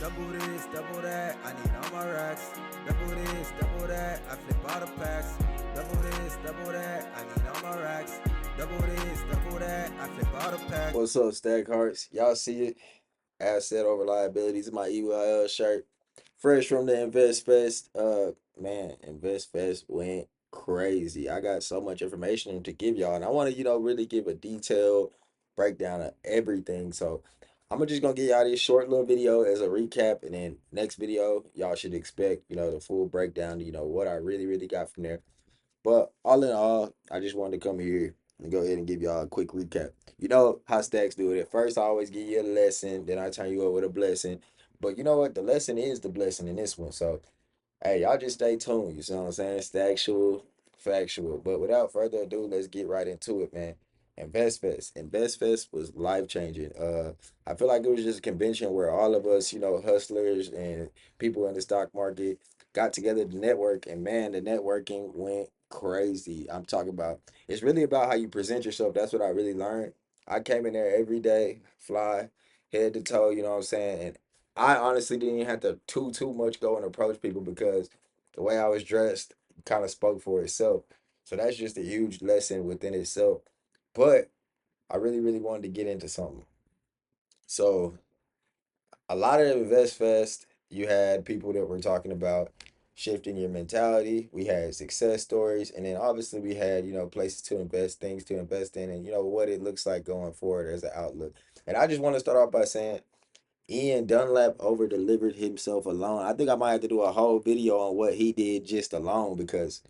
Double this, double that, I need all my racks. Double this, double that, I flip all the packs. Double this, double that, I need all my racks. Double this, double that, I flip all the packs. What's up, Stack Hearts? Y'all see it? Asset over liabilities, my EYL shirt. Fresh from the Invest Fest. Man, Invest Fest went crazy. I got so much information to give y'all, and I want to, really give a detailed breakdown of everything. So I'm just gonna give y'all this short little video as a recap, and then next video y'all should expect, the full breakdown, what I really got from there. But all in all, I just wanted to come here and go ahead and give y'all a quick recap. You know how stacks do it. At first, I always give you a lesson, then I turn you over with a blessing. But you know what? The lesson is the blessing in this one. So hey, y'all just stay tuned. You see what I'm saying? It's the actual factual. But without further ado, let's get right into it, man. InvestFest. InvestFest was life changing. I feel like it was just a convention where all of us, hustlers and people in the stock market got together to network, and man, the networking went crazy. I'm talking about it's really about how you present yourself. That's what I really learned. I came in there every day, fly, head to toe, you know what I'm saying? And I honestly didn't even have to too much go and approach people because the way I was dressed kind of spoke for itself. So that's just a huge lesson within itself. But I really wanted to get into something. So a lot of Invest Fest, you had people that were talking about shifting your mentality. We had success stories, and then obviously we had, places to invest, things to invest in, and what it looks like going forward as an outlook. And I just want to start off by saying Ian Dunlap over delivered himself alone. I think I might have to do a whole video on what he did just alone because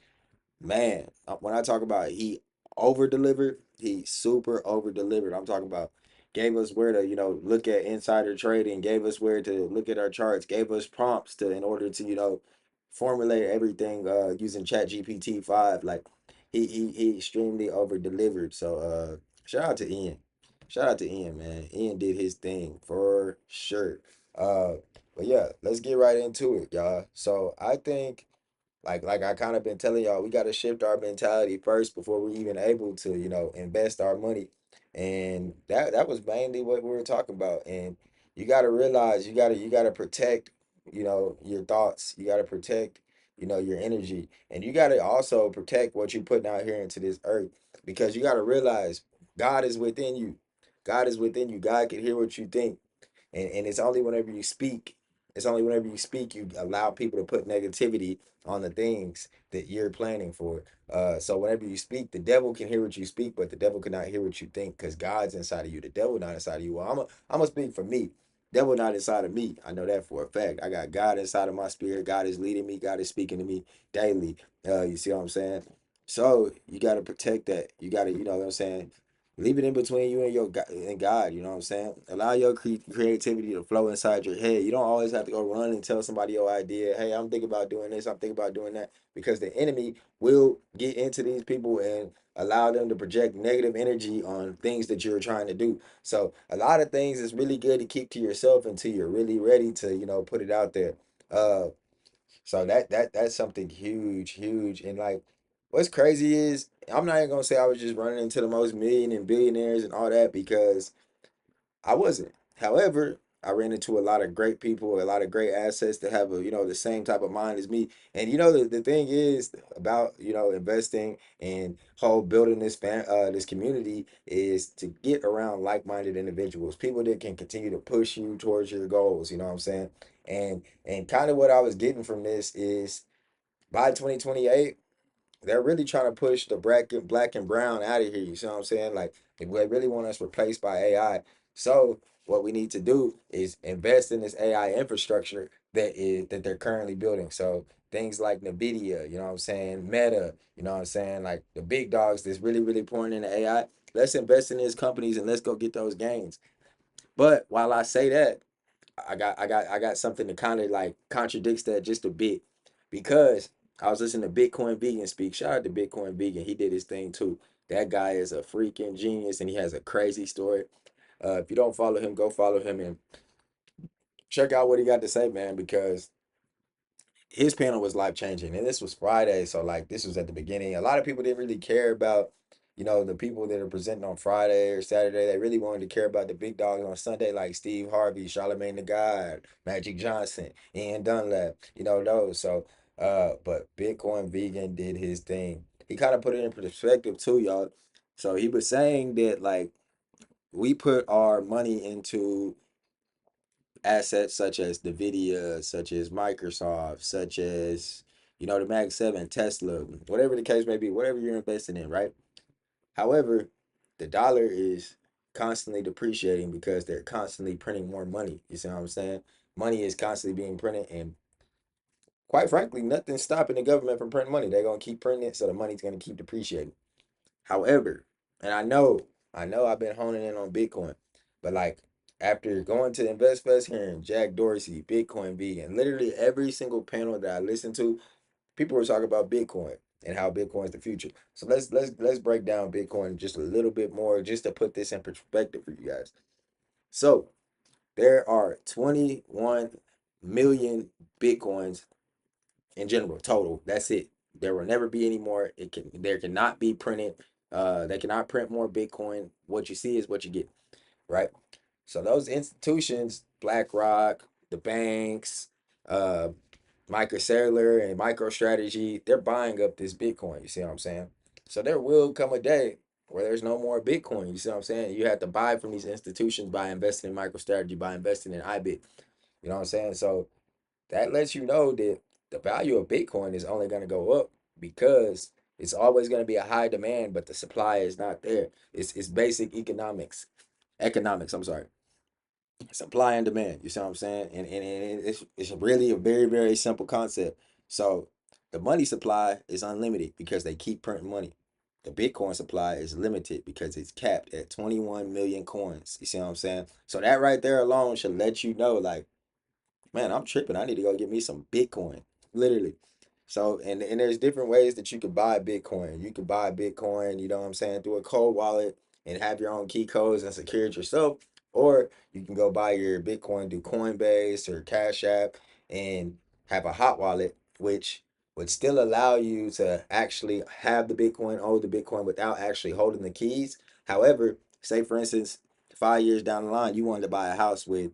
man, when I talk about he over delivered, he super over delivered. I'm talking about gave us where to, look at insider trading, gave us where to look at our charts, gave us prompts to in order to, formulate everything using Chat GPT 5. Like he extremely over delivered. So shout out to Ian. Shout out to Ian, man. Ian did his thing for sure. Uh but yeah, let's get right into it, y'all. So I think like I kind of been telling y'all, we got to shift our mentality first before we're even able to, invest our money. And that was mainly what we were talking about. And you got to realize you got to protect, your thoughts. You got to protect, your energy. And you got to also protect what you're putting out here into this earth because you got to realize God is within you. God is within you. God can hear what you think. And it's only whenever you speak, you allow people to put negativity on the things that you're planning for. So whenever you speak, the devil can hear what you speak, but the devil cannot hear what you think because God's inside of you. The devil not inside of you. Well, I'm gonna speak for me. Devil not inside of me. I know that for a fact. I got God inside of my spirit. God is leading me. God is speaking to me daily. You see what I'm saying? So you got to protect that. You got to, you know what I'm saying? Leave it in between you and your God, you know what I'm saying? Allow your creativity to flow inside your head. You don't always have to go run and tell somebody your idea. Hey, I'm thinking about doing this. I'm thinking about doing that. Because the enemy will get into these people and allow them to project negative energy on things that you're trying to do. So a lot of things is really good to keep to yourself until you're really ready to, put it out there. Uh, so that's something huge. And like what's crazy is I'm not even gonna say I was just running into the most million and billionaires and all that because I wasn't. However, I ran into a lot of great people, a lot of great assets that have the same type of mind as me. And the thing is about, investing and whole building this community is to get around like-minded individuals, people that can continue to push you towards your goals, you know what I'm saying? And kind of what I was getting from this is by 2028 they're really trying to push the black and brown out of here. You see what I'm saying? Like if they really want us replaced by AI. So what we need to do is invest in this AI infrastructure that they're currently building. So things like NVDA, you know what I'm saying? Meta, you know what I'm saying? Like the big dogs that's really pouring into AI. Let's invest in these companies and let's go get those gains. But while I say that, I got something that kind of like contradicts that just a bit because I was listening to Bitcoin Vegan speak. Shout out to Bitcoin Vegan. He did his thing too. That guy is a freaking genius and he has a crazy story. If you don't follow him, go follow him and check out what he got to say, man, because his panel was life changing. And this was Friday, so like this was at the beginning. A lot of people didn't really care about the people that are presenting on Friday or Saturday, they really wanted to care about the big dogs on Sunday, like Steve Harvey, Charlamagne the God, Magic Johnson, Ian Dunlap, those. So, but Bitcoin Vegan did his thing. He kind of put it in perspective too, y'all. So he was saying that like we put our money into assets such as NVDA, such as Microsoft, such as, the Mag 7, Tesla, whatever the case may be, whatever you're investing in, right? However, the dollar is constantly depreciating because they're constantly printing more money. You see what I'm saying? Money is constantly being printed, and quite frankly, nothing's stopping the government from printing money. They're gonna keep printing it, so the money's gonna keep depreciating. However, and I know I've been honing in on Bitcoin, but like after going to InvestFest, hearing Jack Dorsey, Bitcoin Vegan, literally every single panel that I listened to, people were talking about Bitcoin and how Bitcoin is the future. So let's break down Bitcoin just a little bit more, just to put this in perspective for you guys. So there are 21 million Bitcoins in general total. That's it. There will never be any more. There cannot be printed. They cannot print more Bitcoin. What you see is what you get, right? So those institutions, BlackRock, the banks, uh, Microcellular and MicroStrategy, they're buying up this Bitcoin. You see what I'm saying? So there will come a day where there's no more Bitcoin. You see what I'm saying? You have to buy from these institutions by investing in MicroStrategy, by investing in IBIT. You know what I'm saying? So that lets you know that the value of Bitcoin is only going to go up because it's always going to be a high demand, but the supply is not there. It's basic economics. Economics, I'm sorry. Supply and demand. You see what I'm saying? And it's really a very, very simple concept. So the money supply is unlimited because they keep printing money. The Bitcoin supply is limited because it's capped at 21 million coins. You see what I'm saying? So that right there alone should let you know, like, man, I'm tripping. I need to go get me some Bitcoin. Literally. So, and there's different ways that you could buy Bitcoin. You could buy Bitcoin, you know what I'm saying, through a cold wallet and have your own key codes and secure it yourself. Or you can go buy your Bitcoin through Coinbase or Cash App and have a hot wallet, which would still allow you to actually have the Bitcoin, hold the Bitcoin without actually holding the keys. However, say for instance, 5 years down the line, you wanted to buy a house with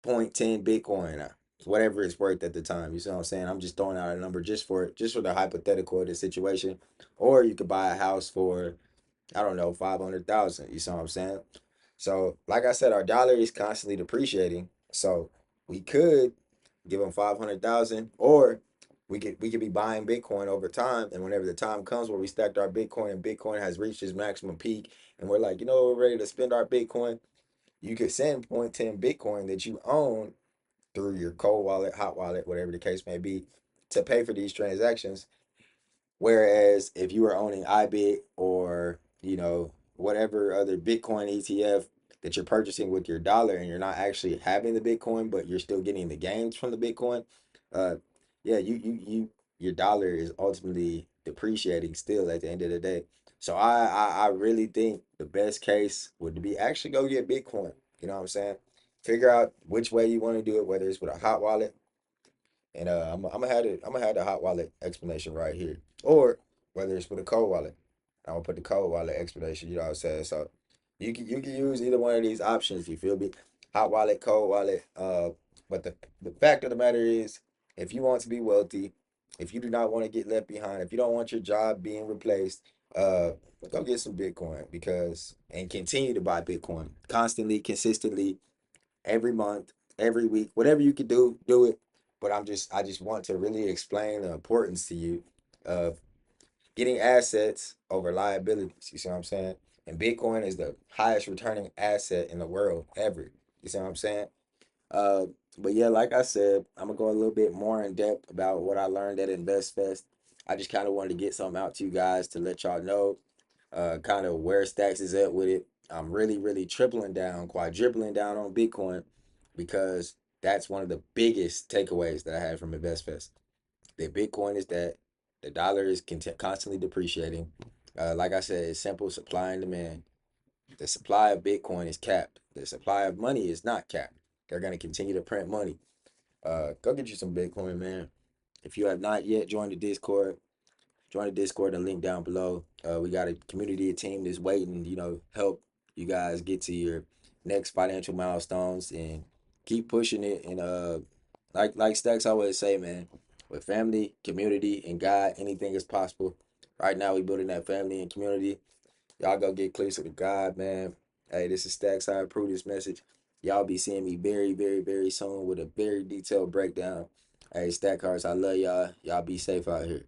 0.10 Bitcoin, whatever it's worth at the time. You see what I'm saying? I'm just throwing out a number just for the hypothetical of the situation. Or you could buy a house for, I don't know, 500,000. You see what I'm saying? So, like I said, our dollar is constantly depreciating. So we could give them 500,000, or we could be buying Bitcoin over time. And whenever the time comes where we stacked our Bitcoin and Bitcoin has reached its maximum peak, and we're like, we're ready to spend our Bitcoin, you could send 0.10 Bitcoin that you own through your cold wallet, hot wallet, whatever the case may be, to pay for these transactions. Whereas if you are owning IBIT or, whatever other Bitcoin ETF that you're purchasing with your dollar and you're not actually having the Bitcoin, but you're still getting the gains from the Bitcoin, uh, yeah, your dollar is ultimately depreciating still at the end of the day. So I really think the best case would be actually go get Bitcoin. You know what I'm saying? Figure out which way you want to do it, whether it's with a hot wallet, and I'm gonna have the hot wallet explanation right here, or whether it's with a cold wallet. I'm gonna put the cold wallet explanation. You know what I'm saying? So you can use either one of these options. You feel me? Hot wallet, cold wallet. But the fact of the matter is, if you want to be wealthy, if you do not want to get left behind, if you don't want your job being replaced, uh, go get some Bitcoin, and continue to buy Bitcoin constantly, consistently, every month, every week, whatever you can do, do it. But I just want to really explain the importance to you of getting assets over liabilities. You see what I'm saying? And Bitcoin is the highest returning asset in the world ever. You see what I'm saying? Uh, but yeah, like I said, I'm gonna go a little bit more in depth about what I learned at InvestFest. I just kind of wanted to get something out to you guys to let y'all know, kind of where Stacks is at with it. I'm really, really tripling down, quadrupling down on Bitcoin because that's one of the biggest takeaways that I had from InvestFest. The Bitcoin is that the dollar is constantly depreciating. Like I said, it's simple supply and demand. The supply of Bitcoin is capped. The supply of money is not capped. They're going to continue to print money. Go get you some Bitcoin, man. If you have not yet joined the Discord, Join the Discord, the link down below. We got a community team that's waiting, help you guys get to your next financial milestones and keep pushing it. And like Stacks always say, man, with family, community, and God, anything is possible. Right now, we building that family and community. Y'all go get closer to God, man. Hey, this is Stacks. I approve this message. Y'all be seeing me very, very, very soon with a very detailed breakdown. Hey, Stack Hearts, I love y'all. Y'all be safe out here.